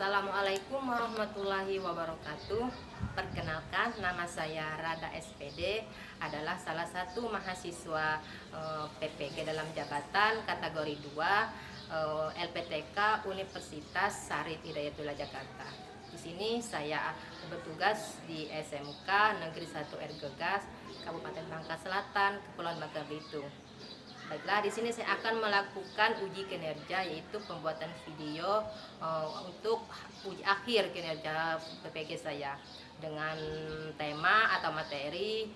Assalamualaikum warahmatullahi wabarakatuh. Perkenalkan, nama saya Rada SPD, adalah salah satu mahasiswa PPG dalam jabatan kategori 2 LPTK Universitas Syarif Hidayatullah Jakarta. Di sini saya bertugas di SMK Negeri 1 Ergegas, Kabupaten Bangka Selatan, Kepulauan Bangka Belitung. Baiklah, di sini saya akan melakukan uji kinerja, yaitu pembuatan video untuk uji akhir kinerja PPG saya dengan tema atau materi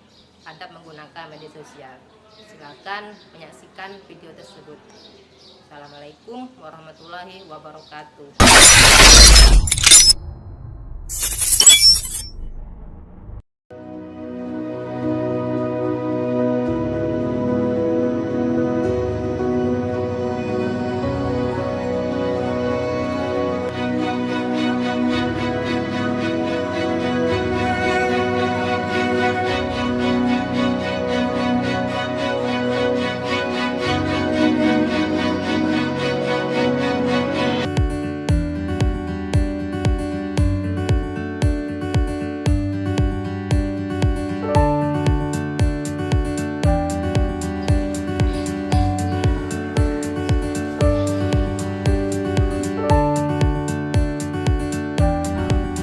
adab menggunakan media sosial. Silakan menyaksikan video tersebut. Assalamualaikum warahmatullahi wabarakatuh.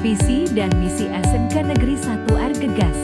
Visi dan misi SMK Negeri 1 Argegas.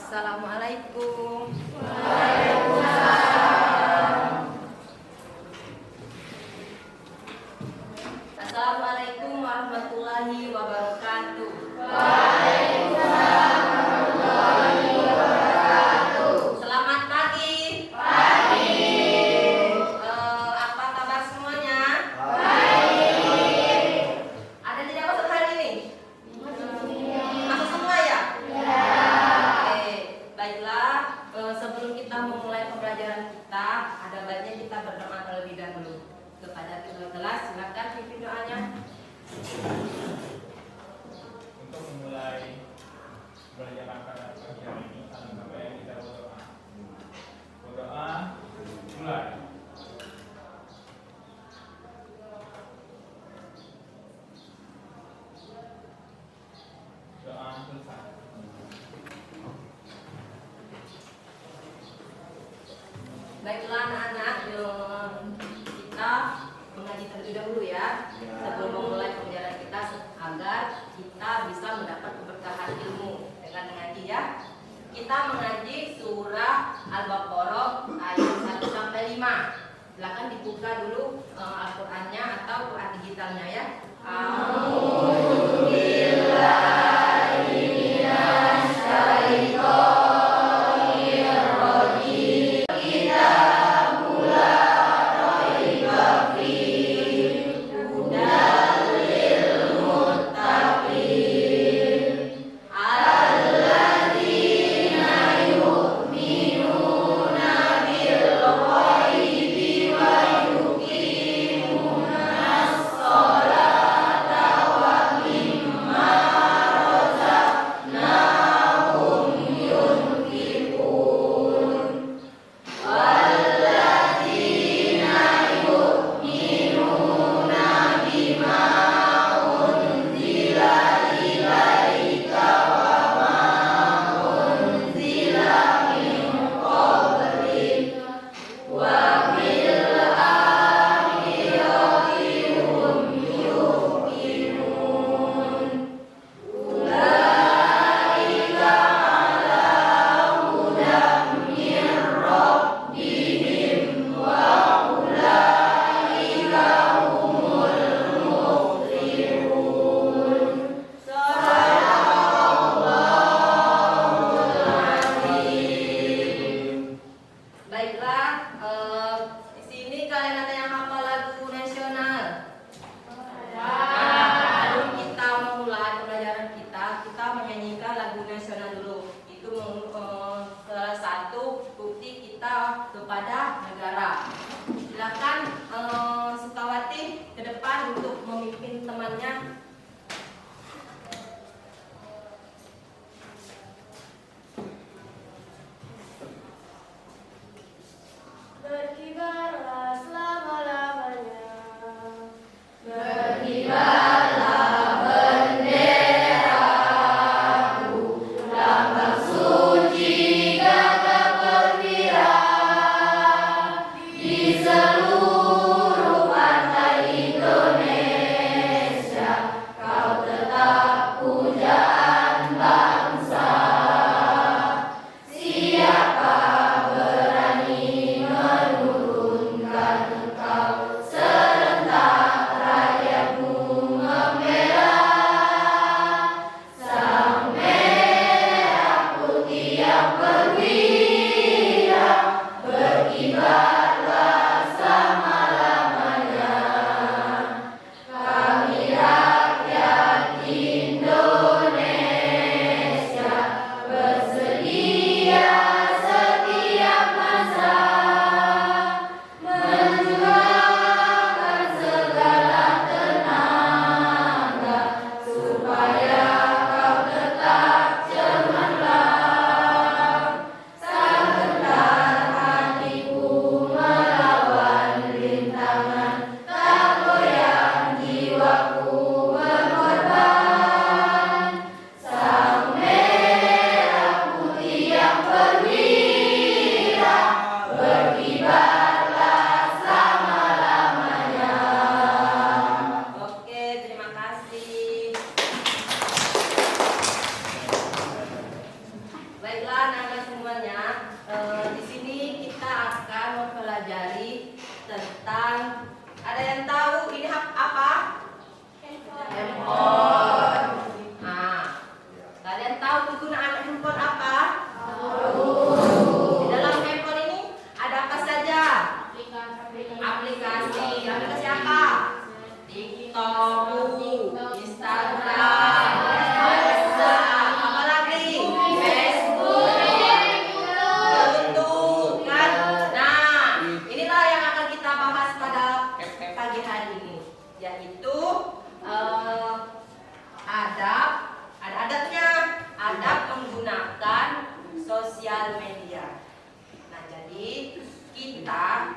Assalamualaikum. Assalamualaikum warahmatullahi wabarakatuh. Selamat pagi. Apa kabar semuanya? Ada tidak masuk hari ini? Masuk semua ya? Oke, baiklah. Sebelum kita memulai pembelajaran kita, ada baiknya kita berdoa terlebih dahulu kepada kedua kelas. Silakan pimpin doanya. Untuk memulai pembelajaran pada pagi hari ini, alangkah baiknya kita berdoa. Berdoa mulai. Doa selesai. Baiklah anak-anak, kita mengaji terlebih dahulu ya, sebelum memulai pembelajaran kita, agar kita bisa mendapat keberkahan ilmu dengan mengaji ya. Kita mengaji surah Al-Baqarah ayat 1 sampai 5. Silakan dibuka dulu Al-Qur'annya atau Quran digitalnya ya. memimpin temannya. Berkibarlah selama-lamanya. Oke, terima kasih. Baiklah, anak-anak semuanya, di sini kita akan mempelajari tentang, ada yang tahu ini apa? Handphone. Nah, kalian tahu kegunaan handphone apa? Di dalam handphone ini ada apa saja? Aplikasi. Aplikasi apa? TikTok, Instagram, WhatsApp, apa lagi? Facebook, YouTube, kan? Nah, inilah yang akan kita bahas pada pagi hari ini, yaitu ada adatnya, adab menggunakan sosial media. Nah, jadi kita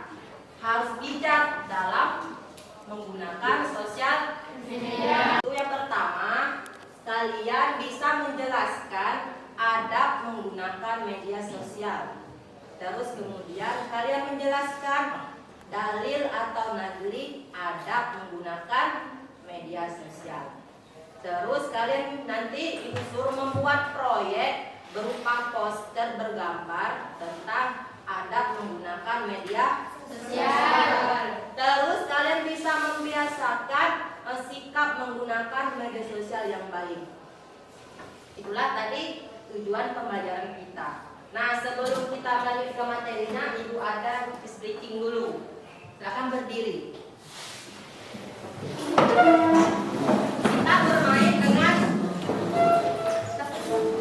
harus bijak dalam menggunakan sosial media. Itu yang pertama, kalian bisa menjelaskan adab menggunakan media sosial. Terus kemudian kalian menjelaskan dalil atau nadli adab menggunakan media sosial. Terus kalian nanti disuruh membuat proyek berupa poster bergambar tentang adab menggunakan media sosial. Terus kalian bisa membiasakan sikap menggunakan media sosial yang baik. Itulah tadi tujuan pembelajaran kita. Nah, sebelum kita lanjut ke materinya, Ibu ada speaking dulu. Silakan berdiri. Kita bermain dengan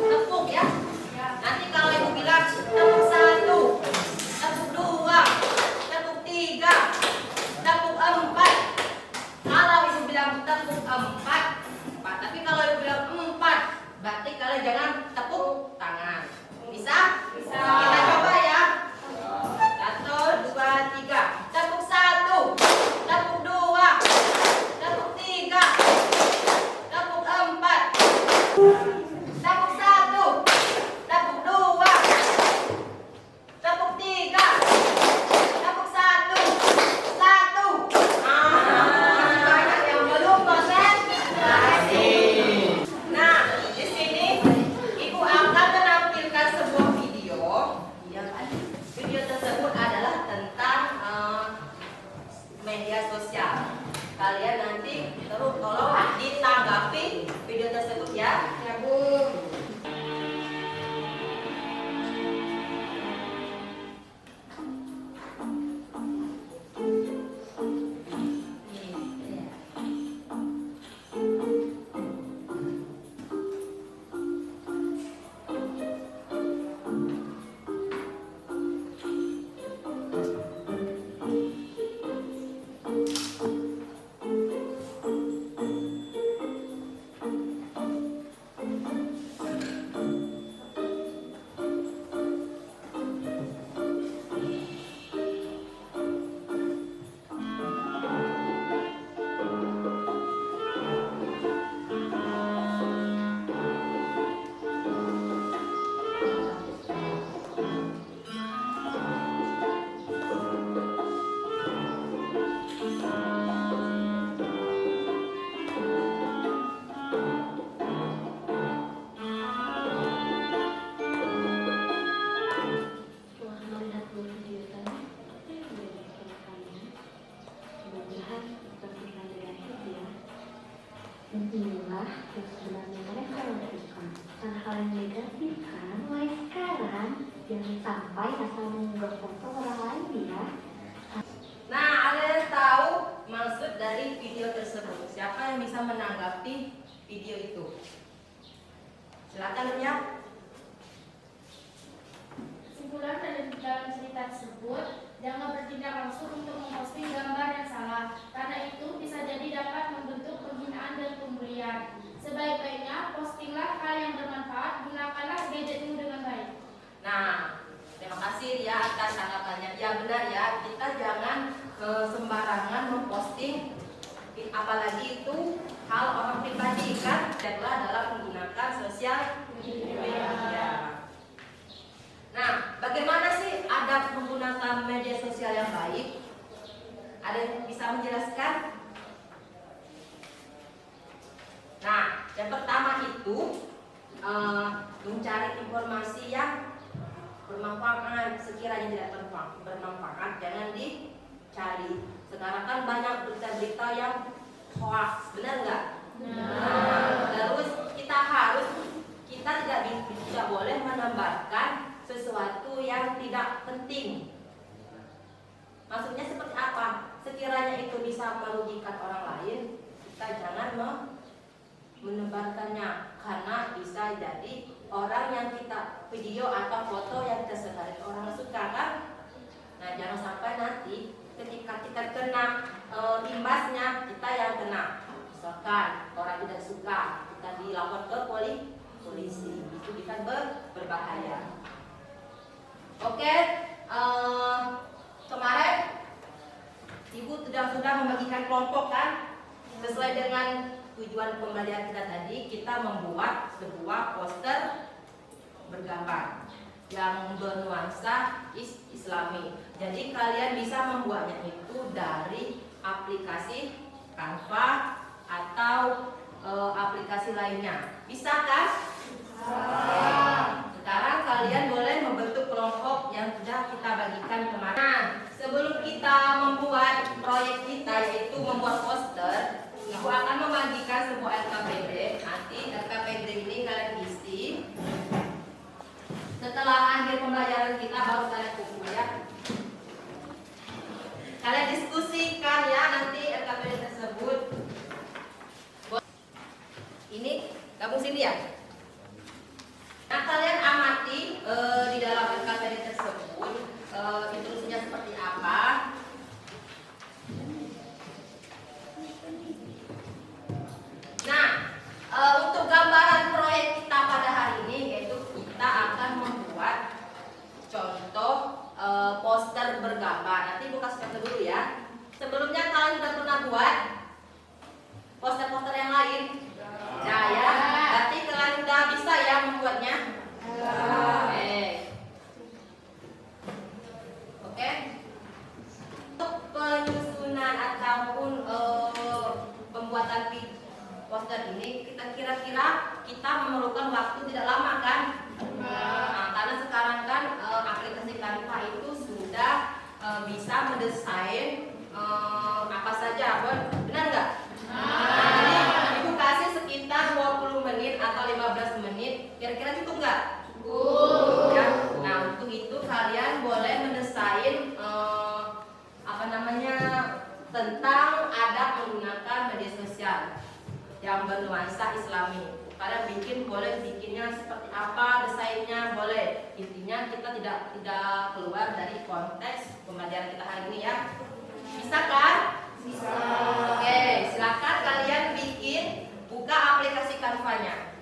tepuk ya. Nanti kalau Ibu bilang tepuk 1, tepuk 2, tepuk 3, tepuk 4. Kalau Ibu bilang tepuk 4, tapi kalau Ibu bilang 4, berarti kalian jangan tepuk tangan. Bisa? Bisa. Kita coba ya. 1, 2, 3. Tepuk 1, tepuk 2, tepuk 3, tepuk 4. Tepuk 1, tepuk 2, tepuk 3, tepuk 1, 1. Banyak yang belum konsentrasi. Nah, di sini Ibu akan menampilkan sebuah video. Video tersebut adalah tentang media sosial. Kalian nanti terus tolong ditanggapi video tersebut ya. Ya, Bu. Dan inilah yang sebenarnya mereka lakukan. Hal-hal yang negatif kan, mulai sekarang jangan sampai asal mengunggah foto orang lain ya. Nah, ada yang tahu maksud dari video tersebut? Siapa yang bisa menanggapi video itu? Silakan ya. Kesimpulan dari dalam cerita tersebut, jangan bertindak langsung untuk memposting gambar yang salah, karena itu bisa jadi dapat membentuk penghinaan dan pembulian. Sebaik-baiknya, postinglah hal yang bermanfaat, gunakanlah gadgetmu dengan baik. Nah, terima kasih ya atas tanggapannya. Ya benar ya, kita jangan sembarangan memposting, apalagi itu hal orang pribadi kan, adalah dalam menggunakan sosial media. Nah, bagaimana sih adab menggunakan media sosial yang baik? Ada yang bisa menjelaskan? Nah, yang pertama itu mencari informasi yang bermanfaat. Sekiranya tidak bermanfaat, jangan dicari. Sekarang kan banyak berita-berita yang hoax, benar nggak? Nah, terus kita tidak boleh menambahkan sesuatu yang tidak penting. Maksudnya seperti apa? Sekiranya itu bisa merugikan orang lain, kita jangan menebarkannya, karena bisa jadi orang yang kita video atau foto yang kita sebarin orang suka kan. Nah, jangan sampai nanti ketika kita kena imbasnya, kita yang kena. Misalkan orang tidak suka, kita dilapor ke polisi, itu bisa berbahaya. Oke, kemarin Ibu sudah membagikan kelompok kan, sesuai dengan tujuan pembelajaran kita tadi. Kita membuat sebuah poster bergambar yang bernuansa Islami. Jadi kalian bisa membuatnya itu dari aplikasi Canva atau aplikasi lainnya. Bisa kan? Sekarang kalian boleh membentuk kelompok yang sudah kita bagikan kemarin. Nah, sebelum kita membuat proyek kita, yaitu membuat poster, Ibu akan membagikan sebuah LKPD. Nanti LKPD ini kalian isi. Setelah akhir pembelajaran kita baru kalian kumpul ya. Kalian diskusikan ya nanti LKPD tersebut. Ini gabung sini ya. Nah, kalian amati di dalam LKPD tersebut instruksinya seperti apa. Nah, untuk gambaran proyek kita pada hari ini, yaitu kita akan membuat contoh poster bergambar. Nanti Ibu kasih contoh dulu ya. Sebelumnya kalian sudah pernah buat poster-poster yang lain? Nah ya, berarti kalian sudah bisa ya membuatnya? Oke. Untuk penyusunan ataupun pembuatan poster ini, kita kira-kira kita memerlukan waktu tidak lama kan? Nah, karena sekarang kan aplikasi Canva itu sudah bisa mendesain apa saja, benar nggak? Jadi Ibu kasih sekitar 20 menit atau 15 menit, kira-kira cukup nggak? Cukup. Ya. Nah, untuk itu kalian boleh mendesain tentang adab menggunakan media sosial yang bernuansa Islami. Kalian boleh bikinnya seperti apa, desainnya boleh. Intinya kita tidak keluar dari konteks pembelajaran kita hari ini ya. Bisa kan? Bisa. Oke, silakan kalian bikin, buka aplikasi Canva-nya.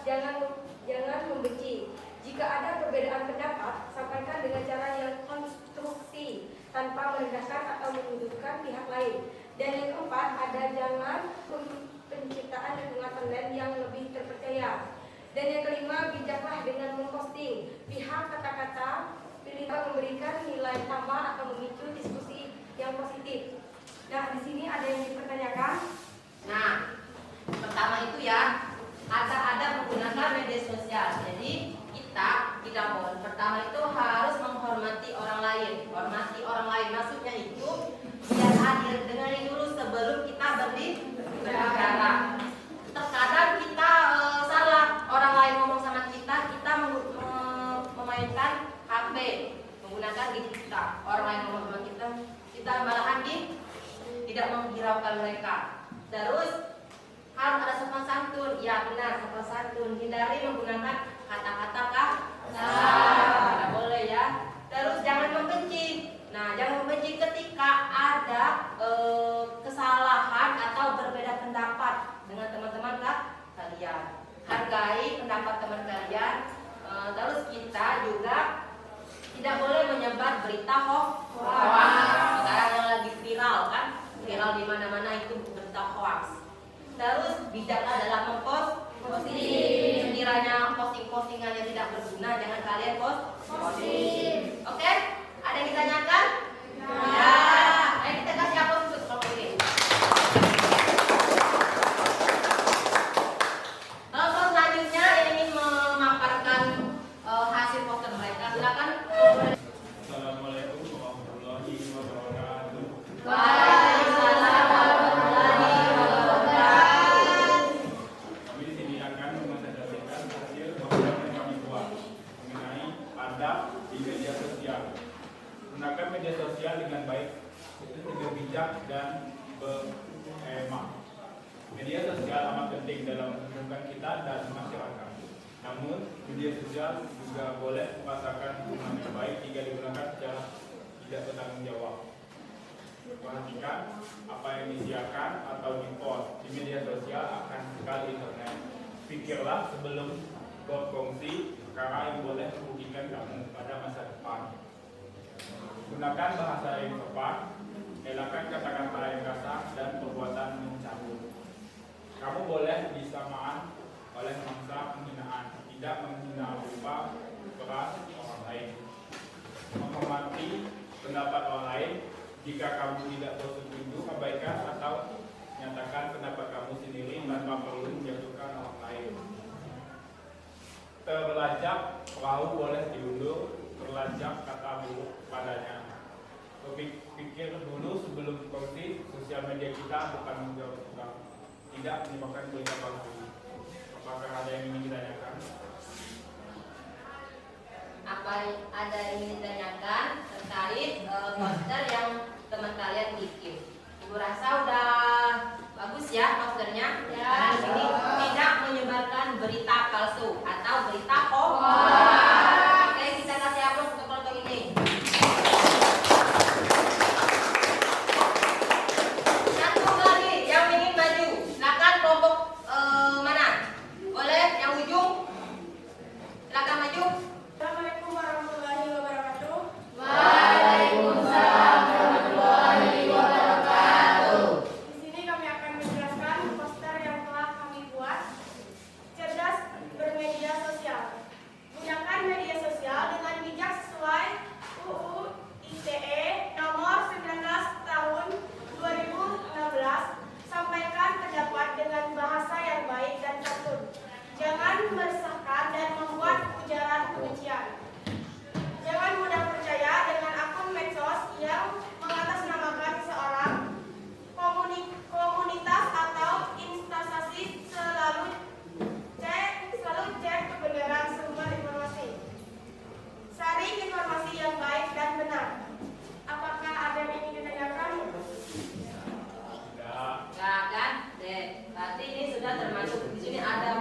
jangan membenci. Jika ada perbedaan pendapat, sampaikan dengan cara yang konstruksi tanpa merendahkan atau menyudutkan pihak lain. Dan yang keempat, jangan penciptaan lingkungan online yang lebih terpercaya. Dan yang kelima, bijaklah dengan memposting pihak kata-kata, pilihlah memberikan nilai tambah atau memicu diskusi yang positif. Nah, di sini ada yang dipertanyakan. Nah, pertama itu ya, ada menggunakan media sosial. Jadi kita tidak boleh. Pertama itu harus menghormati orang lain. Hormati orang lain maksudnya itu biar hadir, dengerin dulu sebelum kita berbicara. Terkadang kita salah, orang lain ngomong sama kita memainkan HP, menggunakan gadget kita. Orang lain ngomong sama kita malahan tidak menghiraukan mereka. Terus harus ada sopan santun. Ya benar, sopan santun. Hindari menggunakan kata-kata kasar. Tidak boleh ya. Terus jangan membenci. Nah, jangan membenci ketika ada kesalahan atau berbeda pendapat dengan teman-teman kalian. Hargai pendapat teman kalian. Terus kita juga tidak boleh menyebar berita hoax. Sekarang yang lagi viral kan, viral di mana-mana itu berita hoax. Terus bijaklah dalam memposting. Sekiranya posting-postingan yang tidak berguna, jangan kalian posting. Oke? Ada yang ditanyakan? Ya. Ayo kita kasih apa untuk kalau ini. Kalau selanjutnya ingin memaparkan hasil poster mereka, silakan. Assalamualaikum warahmatullahi wabarakatuh. Waalaikumsalam warahmatullahi wabarakatuh. Kami di sini akan mempresentasikan hasil poster yang kami buat mengenai adab di media sosial. Gunakan media sosial dengan baik, itu juga bijak dan berhemat. Media sosial amat penting dalam hubungan kita dan masyarakat. Namun, media sosial juga boleh merasakan hubungan yang baik jika digunakan secara tidak bertanggung jawab. Perhatikan apa yang disiarkan atau di-post di media sosial akan sekali internet. Pikirlah sebelum berfungsi perkara yang boleh merugikan kamu pada masa depan. Gunakan bahasa yang sopan, elakkan kata-kata yang kasar dan perbuatan mencabut. Kamu boleh disamaan oleh mangsa penghinaan, tidak menghina berupa keras orang lain. Menghormati pendapat orang lain. Jika kamu tidak bersetuju, abaikan atau nyatakan pendapat kamu sendiri tanpa perlu menjatuhkan orang lain. Terlajak perahu boleh diundur, terlajak kata buruk padanya. Pikir dulu sebelum kongsi, sosial media kita bukan menjawab kita, tidak menyebabkan berita palsu. Apakah ada yang ingin ditanyakan? Apa ada yang ingin ditanyakan terkait poster yang teman kalian bikin? Ibu rasa udah bagus ya posternya. Nah, di sini tidak menyebarkan berita palsu atau berita hoax. Oke, kita kasih aplaus untuk kelompok ini. Satu lagi yang ingin maju, silakan kelompok mana? Boleh yang ujung? Silakan maju. Assalamualaikum warahmatullahi wabarakatuh. Waalaikumsalam warahmatullahi wabarakatuh. Di sini kami akan menjelaskan poster yang telah kami buat. Cerdas bermedia sosial. Gunakan media sosial dengan bijak sesuai UU ITE nomor 19 tahun 2016. Sampaikan pendapat dengan bahasa yang baik dan santun. Jangan meresahkan dan membuat ujaran kebencian. Jangan mudah percaya dengan akun medsos yang mengatasnamakan seorang komunitas atau instansi. Selalu cek kebenaran sumber informasi. Saring informasi yang baik dan benar. Apakah ada yang ingin ditanyakan? Enggak kan? Berarti ini sudah termasuk di sini ada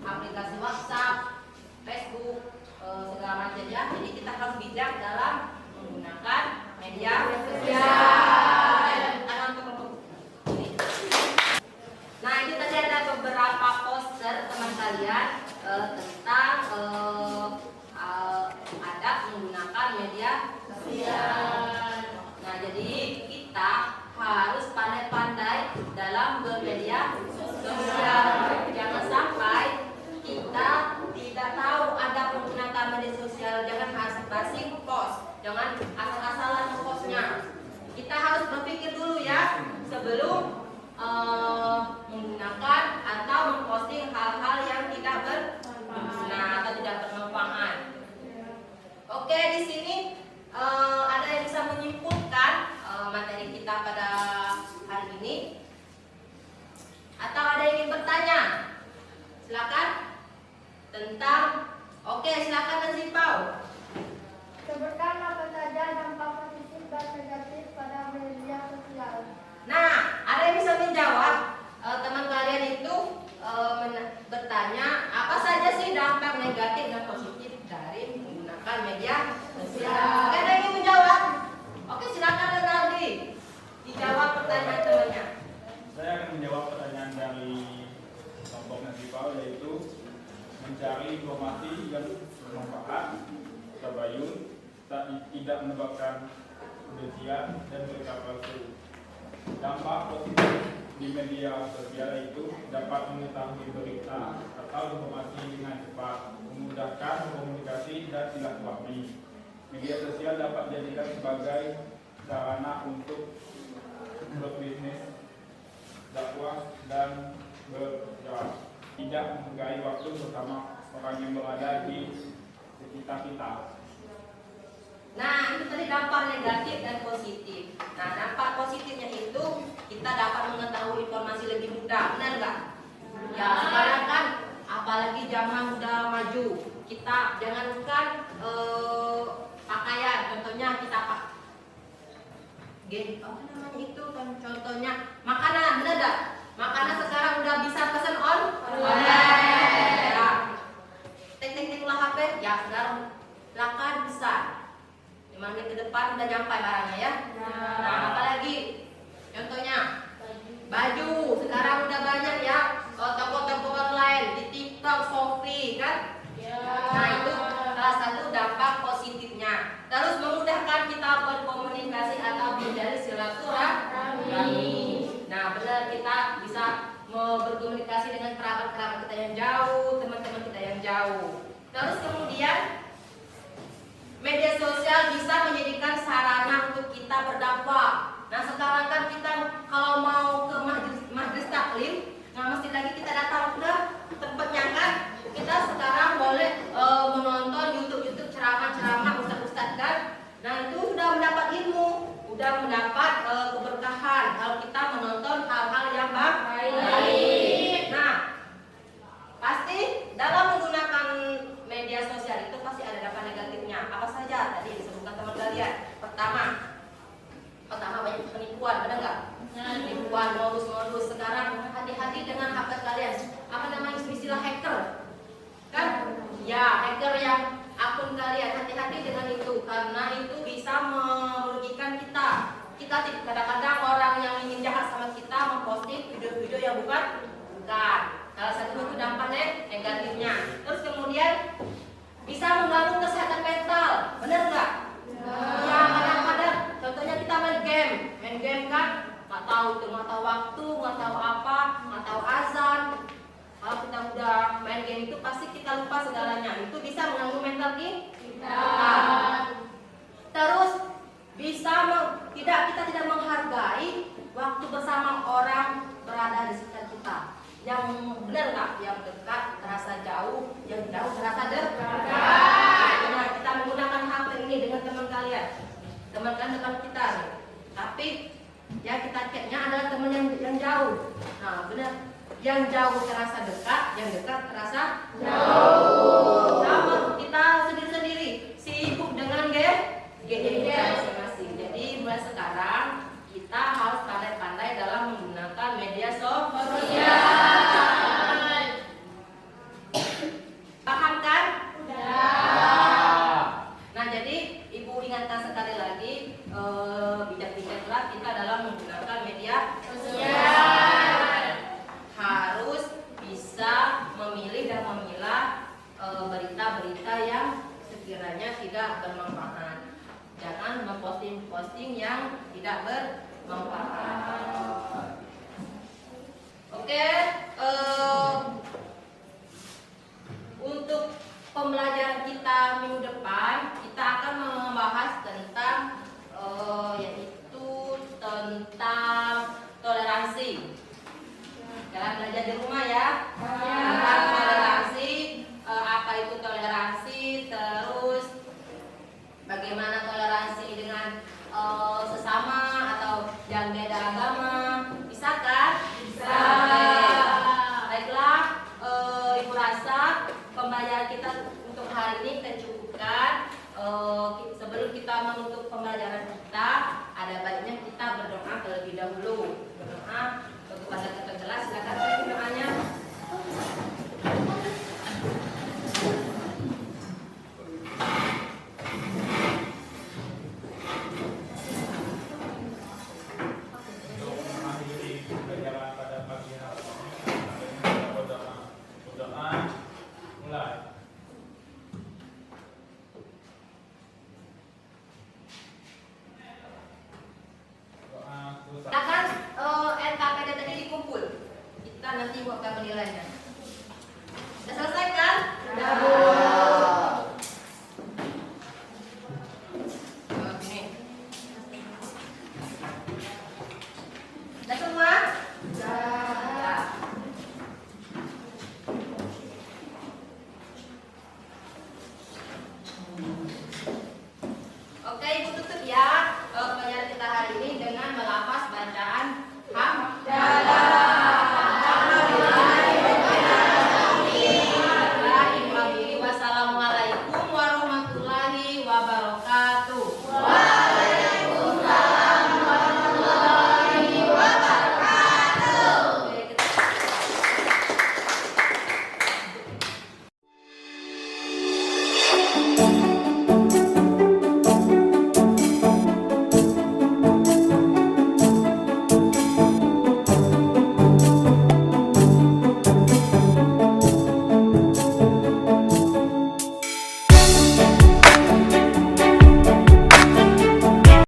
aplikasi WhatsApp, Facebook, segala macam ya. Jadi kita harus bijak dalam menggunakan media sosial. Nah, ini tadi ada beberapa poster teman kalian kalian tentang adab menggunakan media sosial. Nah, jadi kita harus pandai-pandai dalam bermedia sosial. Jangan sampai kita tidak tahu adab menggunakan media sosial. Jangan asal-asal post, jangan asal-asalan postnya. Kita harus berpikir dulu ya sebelum menggunakan atau memposting hal-hal yang tidak berguna atau tidak bermanfaat. Oke, di sini ada yang bisa menyimpulkan materi kita pada hari ini? Atau ada yang ingin bertanya? Silakan. Tentang, oke, silakan Nazipau. Sebutkan apa saja dampak positif dan negatif pada media sosial. Nah, ada yang bisa menjawab? Teman kalian itu bertanya apa saja sih dampak negatif dan positif dari menggunakan media sosial? Ada yang ingin menjawab? Oke, silakan Renaldi. Dijawab pertanyaan temannya. Saya akan menjawab pertanyaan dari kelompok Nazipau, yaitu mencari informasi yang bermanfaat, tabayun, tidak menyebabkan kebencian dan berita palsu. Dampak positif di media sosial itu dapat mengetahui berita atau informasi dengan cepat, memudahkan komunikasi dan silaturahmi. Media sosial dapat dijadikan sebagai sarana untuk berbisnis, dakwah, dan berjalan. Tidak menghargai waktu bersama orang yang berada di sekitar kita. Nah, itu tadi dampak negatif dan positif. Nah, dampak positifnya itu kita dapat mengetahui informasi lebih mudah, benar nggak? Ya, sekarang kan apalagi zaman udah maju, kita jangankan pakaian, contohnya kita apa namanya itu kan contohnya makanan, benar nggak? Makanan sekarang udah bisa pesan online. Ya. Tek lah HP, ya sekarang silakan bisa. 5 menit ke depan udah nyampe barangnya ya. Nah, apalagi contohnya baju sekarang udah banyak ya, toko-toko online di TikTok, Shopee kan. Nah, itu salah satu dampak positifnya. Terus memudahkan kita berkomunikasi atau menjalin silaturahmi. Nah, benar, kita bisa berkomunikasi dengan kerabat-kerabat kita yang jauh, teman-teman kita yang jauh. Terus kemudian media sosial bisa menjadikan sarana untuk kita berdakwah. Nah, sekarang kan kita kalau mau ke majelis taklim, nggak mesti lagi kita datang ke tempatnya kan. Kita sekarang boleh menonton YouTube ceramah ustaz-ustaz kan. Nah, itu sudah mendapat ilmu, sudah mendapat keberkahan kalau kita menonton hal-hal yang baik. Nah, pasti dalam menggunakan media sosial itu pasti ada dampak negatifnya. Apa saja tadi disebutkan teman kalian? Pertama banyak penipuan, benar nggak? Penipuan, modus. Sekarang hati-hati dengan HP kalian. Apa namanya istilah hacker? Kan? Ya, hacker yang akun kalian, hati-hati dengan itu karena itu bisa merugikan kita. Kita kadang-kadang orang yang ingin jahat sama kita memposting video-video yang bukan. Salah satu itu dampaknya negatifnya. Terus kemudian bisa mengganggu kesehatan mental, benar nggak? Ya, kadang-kadang contohnya kita main game kan, nggak tahu waktu, nggak tahu apa, nggak tahu azan. Kalau kita udah main game itu pasti kita lupa segalanya. Itu bisa mengganggu mental kita. Terus bisa kita tidak menghargai waktu bersama orang berada di sekitar kita. Yang benar nggak? Yang dekat terasa jauh, yang jauh terasa dekat. Nah, kita menggunakan HP ini dengan teman kalian, teman kita nih. Tapi ya kita chatnya adalah teman yang jauh. Nah, benar. Yang jauh terasa dekat, yang dekat terasa jauh. Sama kita sendiri-sendiri sibuk dengan gadget masing-masing. Jadi mulai sekarang kita harus pandai-pandai dalam menggunakan media sosial. Paham kan? Nah, jadi Ibu ingatkan sekali lagi, bijak-bijaklah kita dalam menggunakan media sosial. Harus bisa memilih dan pembelajaran kita minggu depan kita akan membahas tentang yaitu tentang toleransi. Kalian belajar di rumah ya. Tentang toleransi, apa itu toleransi, terus bagaimana toleransi dengan sesama atau yang beda agama. Bisa kan? Bisa. Baiklah, Ibu rasa pembelajaran kita untuk hari ini kita cukupkan. Sebelum kita menutup pembelajaran kita, ada baiknya kita berdoa terlebih dahulu. Berdoa kepada kita jelas, silakan doanya. Untuk mengakhiri pembelajaran pada pagi hari ini, kita berdoa. Mulai. Doa susah. Silakan NKPD tadi dikumpul. Kita nanti buatkan penilaiannya. Sudah selesai kan? Sudah.